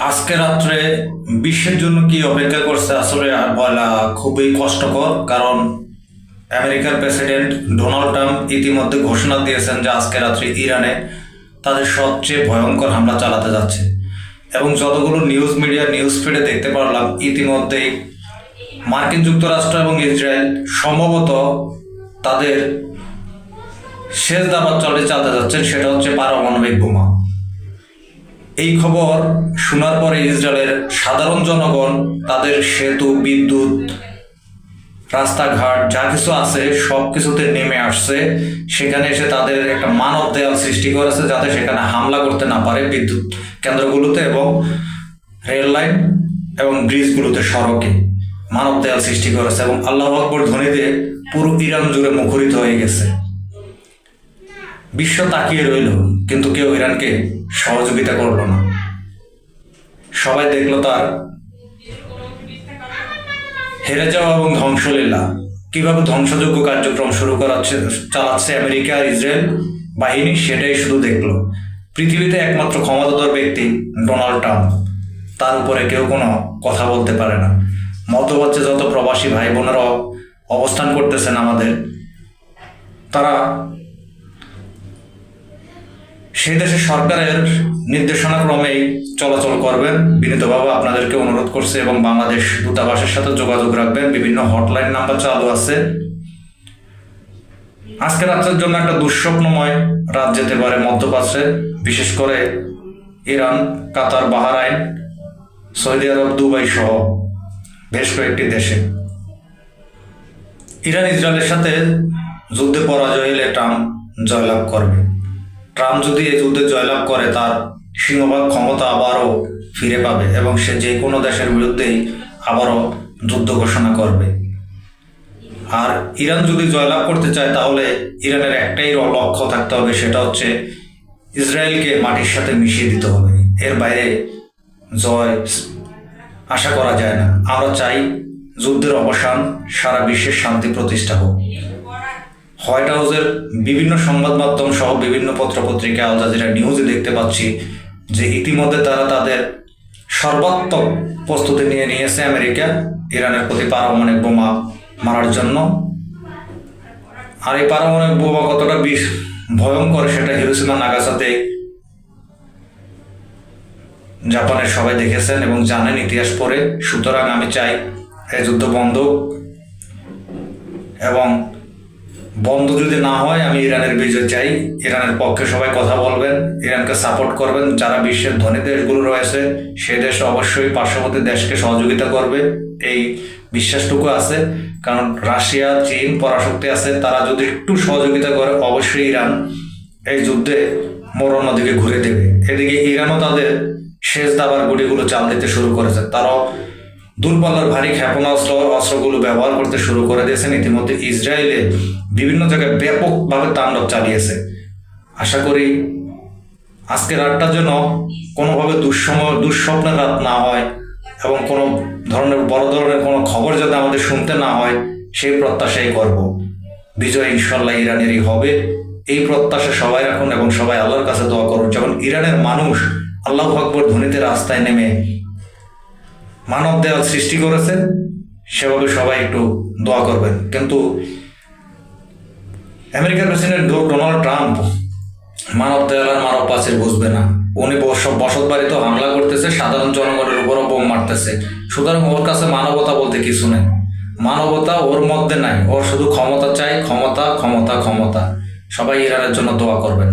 আজকে রাত্রে বিশ্বের জন্য কি অপেক্ষা করছে আসলে আর বলা খুবই কষ্টকর। কারণ আমেরিকার প্রেসিডেন্ট ডোনাল্ড ট্রাম্প ইতিমধ্যে ঘোষণা দিয়েছেন যে আজকে রাত্রে ইরানে তাদের সবচেয়ে ভয়ঙ্কর হামলা চালাতে যাচ্ছে। এবং যতগুলো নিউজ মিডিয়া নিউজ ফিডে দেখতে পারলাম, ইতিমধ্যেই মার্কিন যুক্তরাষ্ট্র এবং ইসরায়েল সম্ভবত তাদের শেষ দাবার চালাতে যাচ্ছেন, সেটা হচ্ছে পারমাণবিক বোমা। এই খবর শোনার পরে ইসরায়েলের সাধারণ জনগণ তাদের সেতু, বিদ্যুৎ, রাস্তাঘাট যা কিছু আছে সব কিছুতে নেমে আসছে। সেখানে এসে তাদের একটা মানব দেয়াল সৃষ্টি করেছে যাতে সেখানে হামলা করতে না পারে বিদ্যুৎ কেন্দ্রগুলোতে এবং রেল লাইন এবং ব্রিজগুলোতে, সড়কে মানব দেয়াল সৃষ্টি করেছে। এবং আল্লাহু আকবার ধ্বনিতে পুরো ইরান জুড়ে মুখরিত হয়ে গেছে। বিশ্ব তাকিয়ে রইল, কিন্তু কেউ ইরানকে সহযোগিতা করলো না। সবাই দেখলো তার হেরে যাওয়া এবং ধ্বংসলীলা, কিভাবে ধ্বংসযোগ্য কার্যক্রম চালাচ্ছে আমেরিকা আর ইসরায়েল বাহিনী, সেটাই শুধু দেখলো। পৃথিবীতে একমাত্র ক্ষমতাধর ব্যক্তি ডোনাল্ড ট্রাম্প, তার উপরে কেউ কোনো কথা বলতে পারে না। মধ্যপ্রাচ্যে যত প্রবাসী ভাই বোনেরা অবস্থান করতেছেন আমাদের, তারা সেই দেশের সরকারের নির্দেশনা ক্রমেই চলাচল করবেন। বিনীতভাবে আপনাদেরকে অনুরোধ করছে এবং বাংলাদেশ দূতাবাসের সাথে যোগাযোগ রাখবেন। বিভিন্ন হটলাইন নাম্বার চালু আছে। আজকে রাত্রের জন্য একটা দুঃস্বপ্নময় রাত যেতে পারে মধ্যপ্রাচ্যে, বিশেষ করে ইরান, কাতার, বাহরাইন, সৌদি আরব, দুবাই সহ বেশ কয়েকটি দেশে। ইরান ইসরায়েলের সাথে যুদ্ধে পরাজয় হলে ট্রাম্প জয়লাভ করবে। ট্রাম্প যদি এই যুদ্ধে জয়লাভ করে, তার সিংহভাগ ক্ষমতা আবারও ফিরে পাবে এবং সে যে কোনো দেশের বিরুদ্ধেই আবারও যুদ্ধ ঘোষণা করবে। আর ইরান যদি জয়লাভ করতে চায়, তাহলে ইরানের একটাই লক্ষ্য থাকতে হবে, সেটা হচ্ছে ইসরায়েলকে মাটির সাথে মিশিয়ে দিতে হবে। এর বাইরে জয় আশা করা যায় না। আমরা চাই যুদ্ধের অবসান, সারা বিশ্বের শান্তি প্রতিষ্ঠা হোক। হোয়াইট হাউসের বিভিন্ন সংবাদ মাধ্যম সহ বিভিন্ন পত্রপত্রিকা, আল জাজিরা নিউজে দেখতে পাচ্ছি যে ইতিমধ্যে তারা তাদের সর্বাত্মক প্রস্তুতি নিয়ে নিয়েছে আমেরিকা ইরানের প্রতি পারমাণবিক বোমা মারার জন্য। আর এই পারমাণবিক বোমা কতটা ভয়ঙ্কর সেটা হিরোশিমা নাগাসাতে জাপানের সবাই দেখেছেন এবং জানেন ইতিহাস পড়ে। সুতরাং আমি চাই এই যুদ্ধ বন্ধ, এবং বন্ধ যদি না হয় আমি ইরানের বিজয় চাই। ইরানের পক্ষে সবাই কথা বলবেন, ইরানকে সাপোর্ট করবেন। যারা বিশ্বের ধনী দেশগুলো রয়েছে সে দেশ অবশ্যই পার্শ্ববর্তী দেশকে সহযোগিতা করবে, এই বিশ্বাসটুকু আছে। কারণ রাশিয়া, চীন পরাশক্তি আছে, তারা যদি একটু সহযোগিতা করে অবশ্যই ইরান এই যুদ্ধে মরণ নদীকে ঘুরে দেবে। এদিকে ইরানও তাদের শেষ দাবার গুলিগুলো চাল দিতে শুরু করেছে। তারাও দূরপাল্লার ভারী ক্ষেপণাস্ত্রগুলো ব্যবহার করতে শুরু করে দিয়েছেন। ইতিমধ্যে ইসরায়েলে বিভিন্ন জায়গায় ব্যাপকভাবে তাণ্ডব চালিয়েছে। আশা করি আজকে রাতটা যেন কোনোভাবে দুঃস্বপ্নের রাত না হয় এবং কোনো ধরনের বড় ধরনের কোনো খবর যাতে আমাদের শুনতে না হয়, সেই প্রত্যাশাই করব। বিজয় ইনশাল্লাহ ইরানেরই হবে, এই প্রত্যাশা সবাই রাখুন এবং সবাই আল্লাহর কাছে দোয়া করুন। যেমন ইরানের মানুষ আল্লাহু আকবার ধ্বনিতে রাস্তায় নেমে মানব দেয়াল সৃষ্টি করেছে, সেভাবে সবাই একটু দোয়া করবেন। কিন্তু আমেরিকার প্রেসিডেন্ট ডোনাল্ড ট্রাম্প মানব দেয়াল আর মানব পাচির বুঝবে না। উনি বসত বাড়িতে হামলা করতেছে, সাধারণ জনগণের উপরও বোম মারতেছে। সুতরাং ওর কাছে মানবতা বলতে কিছু নেই, মানবতা ওর মধ্যে নাই। ওর শুধু ক্ষমতা চাই, ক্ষমতা ক্ষমতা ক্ষমতা। সবাই ইরানের জন্য দোয়া করবেন।